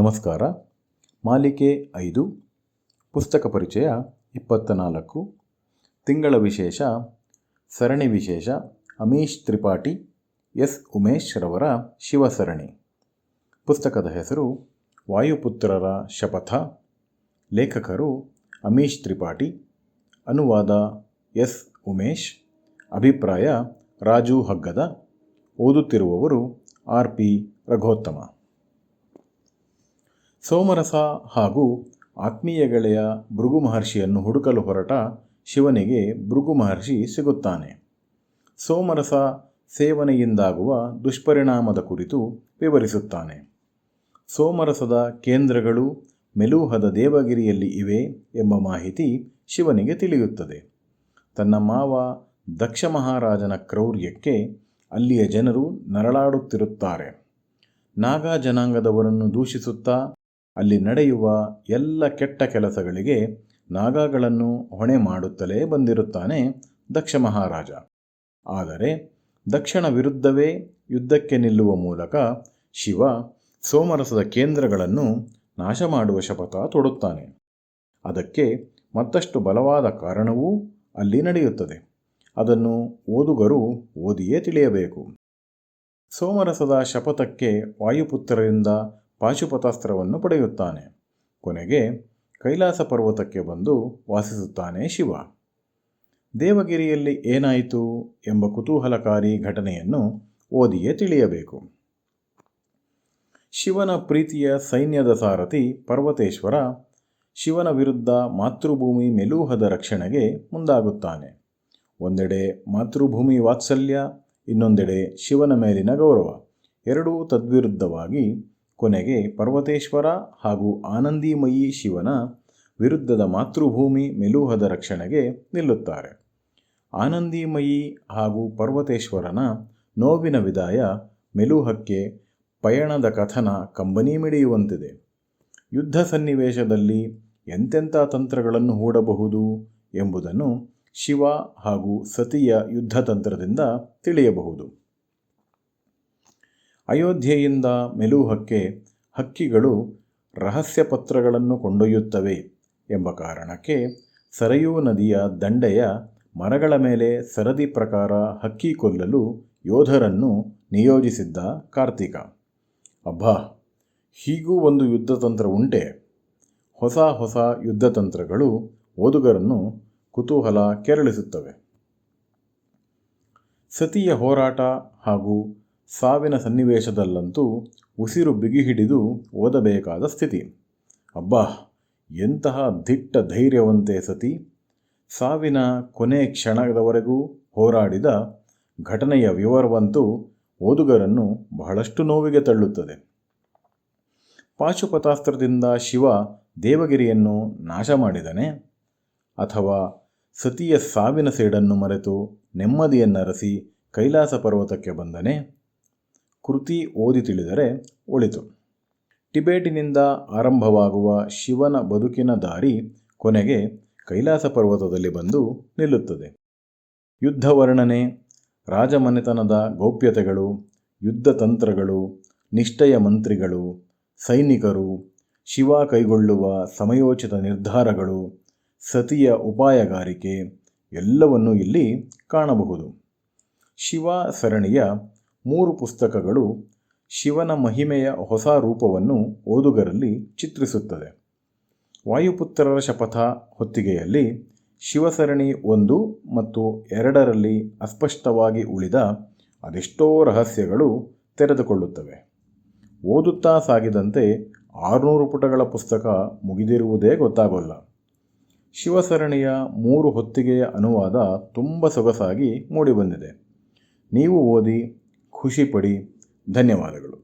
ನಮಸ್ಕಾರ. ಮಾಲಿಕೆ 5, ಪುಸ್ತಕ ಪರಿಚಯ 24, ತಿಂಗಳ ವಿಶೇಷ, ಸರಣಿ ವಿಶೇಷ, ಅಮೀಶ್ ತ್ರಿಪಾಠಿ, ಎಸ್ ಉಮೇಶ್ ರವರ ಶಿವಸರಣಿ. ಪುಸ್ತಕದ ಹೆಸರು ವಾಯುಪುತ್ರರ ಶಪಥ. ಲೇಖಕರು ಅಮೀಶ್ ತ್ರಿಪಾಠಿ. ಅನುವಾದ ಎಸ್ ಉಮೇಶ್. ಅಭಿಪ್ರಾಯ ರಾಜು ಹಗ್ಗದ. ಓದುತ್ತಿರುವವರು ಆರ್ ಪಿ ರಘೋತ್ತಮ. ಸೋಮರಸ ಹಾಗೂ ಆತ್ಮೀಯ ಗೆಳೆಯ ಭೃಗು ಮಹರ್ಷಿಯನ್ನು ಹುಡುಕಲು ಹೊರಟ ಶಿವನಿಗೆ ಭೃಗು ಮಹರ್ಷಿ ಸಿಗುತ್ತಾನೆ. ಸೋಮರಸ ಸೇವನೆಯಿಂದಾಗುವ ದುಷ್ಪರಿಣಾಮದ ಕುರಿತು ವಿವರಿಸುತ್ತಾನೆ. ಸೋಮರಸದ ಕೇಂದ್ರಗಳು ಮೆಲೂಹದ ದೇವಗಿರಿಯಲ್ಲಿ ಇವೆ ಎಂಬ ಮಾಹಿತಿ ಶಿವನಿಗೆ ತಿಳಿಯುತ್ತದೆ. ತನ್ನ ಮಾವ ದಕ್ಷ ಮಹಾರಾಜನ ಕ್ರೌರ್ಯಕ್ಕೆ ಅಲ್ಲಿಯ ಜನರು ನರಳಾಡುತ್ತಿರುತ್ತಾರೆ. ನಾಗಾ ಜನಾಂಗದವರನ್ನು ದೂಷಿಸುತ್ತಾ ಅಲ್ಲಿ ನಡೆಯುವ ಎಲ್ಲ ಕೆಟ್ಟ ಕೆಲಸಗಳಿಗೆ ನಾಗಾಗಳನ್ನು ಹೊಣೆ ಮಾಡುತ್ತಲೇ ಬಂದಿರುತ್ತಾನೆ ದಕ್ಷ ಮಹಾರಾಜ. ಆದರೆ ದಕ್ಷನ ವಿರುದ್ಧವೇ ಯುದ್ಧಕ್ಕೆ ನಿಲ್ಲುವ ಮೂಲಕ ಶಿವ ಸೋಮರಸದ ಕೇಂದ್ರಗಳನ್ನು ನಾಶ ಮಾಡುವ ಶಪಥ ತೊಡುತ್ತಾನೆ. ಅದಕ್ಕೆ ಮತ್ತಷ್ಟು ಬಲವಾದ ಕಾರಣವೂ ಅಲ್ಲಿ ನಡೆಯುತ್ತದೆ. ಅದನ್ನು ಓದುಗರು ಓದಿಯೇ ತಿಳಿಯಬೇಕು. ಸೋಮರಸದ ಶಪಥಕ್ಕೆ ವಾಯುಪುತ್ರರಿಂದ ಪಾಶುಪತಾಸ್ತ್ರವನ್ನು ಪಡೆಯುತ್ತಾನೆ. ಕೊನೆಗೆ ಕೈಲಾಸ ಪರ್ವತಕ್ಕೆ ಬಂದು ವಾಸಿಸುತ್ತಾನೆ ಶಿವ. ದೇವಗಿರಿಯಲ್ಲಿ ಏನಾಯಿತು ಎಂಬ ಕುತೂಹಲಕಾರಿ ಘಟನೆಯನ್ನು ಓದಿಯೇ ತಿಳಿಯಬೇಕು. ಶಿವನ ಪ್ರೀತಿಯ ಸೈನ್ಯದ ಸಾರಥಿ ಪರ್ವತೇಶ್ವರ ಶಿವನ ವಿರುದ್ಧ ಮಾತೃಭೂಮಿ ಮೆಲೂಹದ ರಕ್ಷಣೆಗೆ ಮುಂದಾಗುತ್ತಾನೆ. ಒಂದೆಡೆ ಮಾತೃಭೂಮಿ ವಾತ್ಸಲ್ಯ, ಇನ್ನೊಂದೆಡೆ ಶಿವನ ಮೇಲಿನ ಗೌರವ ಎರಡೂ ತದ್ವಿರುದ್ಧವಾಗಿ ಕೊನೆಗೆ ಪರ್ವತೇಶ್ವರ ಹಾಗೂ ಆನಂದಿಮಯಿ ಶಿವನ ವಿರುದ್ಧದ ಮಾತೃಭೂಮಿ ಮೆಲೂಹದ ರಕ್ಷಣೆಗೆ ನಿಲ್ಲುತ್ತಾರೆ. ಆನಂದಿಮಯಿ ಹಾಗೂ ಪರ್ವತೇಶ್ವರನ ನೋವಿನ ವಿದಾಯ ಮೆಲೂಹಕ್ಕೆ ಪಯಣದ ಕಥನ ಕಂಬನಿ ಮಿಡಿಯುವಂತಿದೆ. ಯುದ್ಧ ಸನ್ನಿವೇಶದಲ್ಲಿ ಎಂತೆಂಥ ತಂತ್ರಗಳನ್ನು ಹೂಡಬಹುದು ಎಂಬುದನ್ನು ಶಿವ ಹಾಗೂ ಸತಿಯ ಯುದ್ಧ ತಂತ್ರದಿಂದ ತಿಳಿಯಬಹುದು. ಅಯೋಧ್ಯೆಯಿಂದ ಮೆಲೂಹಕ್ಕೆ ಹಕ್ಕಿಗಳು ರಹಸ್ಯ ಪತ್ರಗಳನ್ನು ಕೊಂಡೊಯ್ಯುತ್ತವೆ ಎಂಬ ಕಾರಣಕ್ಕೆ ಸರಯೂ ನದಿಯ ದಂಡೆಯ ಮರಗಳ ಮೇಲೆ ಸರದಿ ಪ್ರಕಾರ ಹಕ್ಕಿ ಕೊಲ್ಲಲು ಯೋಧರನ್ನು ನಿಯೋಜಿಸಿದ್ದ ಕಾರ್ತಿಕ. ಅಬ್ಬಾ, ಹೀಗೂ ಒಂದು ಯುದ್ಧತಂತ್ರ ಉಂಟೆ? ಹೊಸ ಹೊಸ ಯುದ್ಧತಂತ್ರಗಳು ಓದುಗರನ್ನು ಕುತೂಹಲ ಕೆರಳಿಸುತ್ತವೆ. ಸತಿಯ ಹೋರಾಟ ಹಾಗೂ ಸಾವಿನ ಸನ್ನಿವೇಶದಲ್ಲಂತೂ ಉಸಿರು ಬಿಗಿಹಿಡಿದು ಓದಬೇಕಾದ ಸ್ಥಿತಿ. ಅಬ್ಬಾ, ಎಂತಹ ದಿಟ್ಟ ಧೈರ್ಯವಂತೆ ಸತಿ! ಸಾವಿನ ಕೊನೆ ಕ್ಷಣದವರೆಗೂ ಹೋರಾಡಿದ ಘಟನೆಯ ವಿವರವಂತೂ ಓದುಗರನ್ನು ಬಹಳಷ್ಟು ನೋವಿಗೆ ತಳ್ಳುತ್ತದೆ. ಪಾಶುಪತಾಸ್ತ್ರದಿಂದ ಶಿವ ದೇವಗಿರಿಯನ್ನು ನಾಶ ಮಾಡಿದನೇ, ಅಥವಾ ಸತಿಯ ಸಾವಿನ ಸೇಡನ್ನು ಮರೆತು ನೆಮ್ಮದಿಯನ್ನರಸಿ ಕೈಲಾಸ ಪರ್ವತಕ್ಕೆ ಬಂದನೇ? ಕೃತಿ ಓದಿ ತಿಳಿದರೆ ಒಳಿತು. ಟಿಬೇಟಿನಿಂದ ಆರಂಭವಾಗುವ ಶಿವನ ಬದುಕಿನ ದಾರಿ ಕೊನೆಗೆ ಕೈಲಾಸ ಪರ್ವತದಲ್ಲಿ ಬಂದು ನಿಲ್ಲುತ್ತದೆ. ಯುದ್ಧ ವರ್ಣನೆ, ರಾಜಮನೆತನದ ಗೌಪ್ಯತೆಗಳು, ಯುದ್ಧ ತಂತ್ರಗಳು, ನಿಷ್ಠೆಯ ಮಂತ್ರಿಗಳು, ಸೈನಿಕರು, ಶಿವ ಕೈಗೊಳ್ಳುವ ಸಮಯೋಚಿತ ನಿರ್ಧಾರಗಳು, ಸತಿಯ ಉಪಾಯಗಾರಿಕೆ ಎಲ್ಲವನ್ನೂ ಇಲ್ಲಿ ಕಾಣಬಹುದು. ಶಿವ ಸರಣಿಯ 3 ಪುಸ್ತಕಗಳು ಶಿವನ ಮಹಿಮೆಯ ಹೊಸ ರೂಪವನ್ನು ಓದುಗರಲ್ಲಿ ಚಿತ್ರಿಸುತ್ತದೆ. ವಾಯುಪುತ್ರರ ಶಪಥ ಹೊತ್ತಿಗೆಯಲ್ಲಿ ಶಿವಸರಣಿ 1 ಮತ್ತು 2ರಲ್ಲಿ ಅಸ್ಪಷ್ಟವಾಗಿ ಉಳಿದ ಅದೆಷ್ಟೋ ರಹಸ್ಯಗಳು ತೆರೆದುಕೊಳ್ಳುತ್ತವೆ. ಓದುತ್ತಾ ಸಾಗಿದಂತೆ 600 ಪುಟಗಳ ಪುಸ್ತಕ ಮುಗಿದಿರುವುದೇ ಗೊತ್ತಾಗೋಲ್ಲ. ಶಿವಸರಣಿಯ 3 ಹೊತ್ತಿಗೆಯ ಅನುವಾದ ತುಂಬ ಸೊಗಸಾಗಿ ಮೂಡಿಬಂದಿದೆ. ನೀವು ಓದಿ ಖುಷಿಪಡಿ. ಧನ್ಯವಾದಗಳು.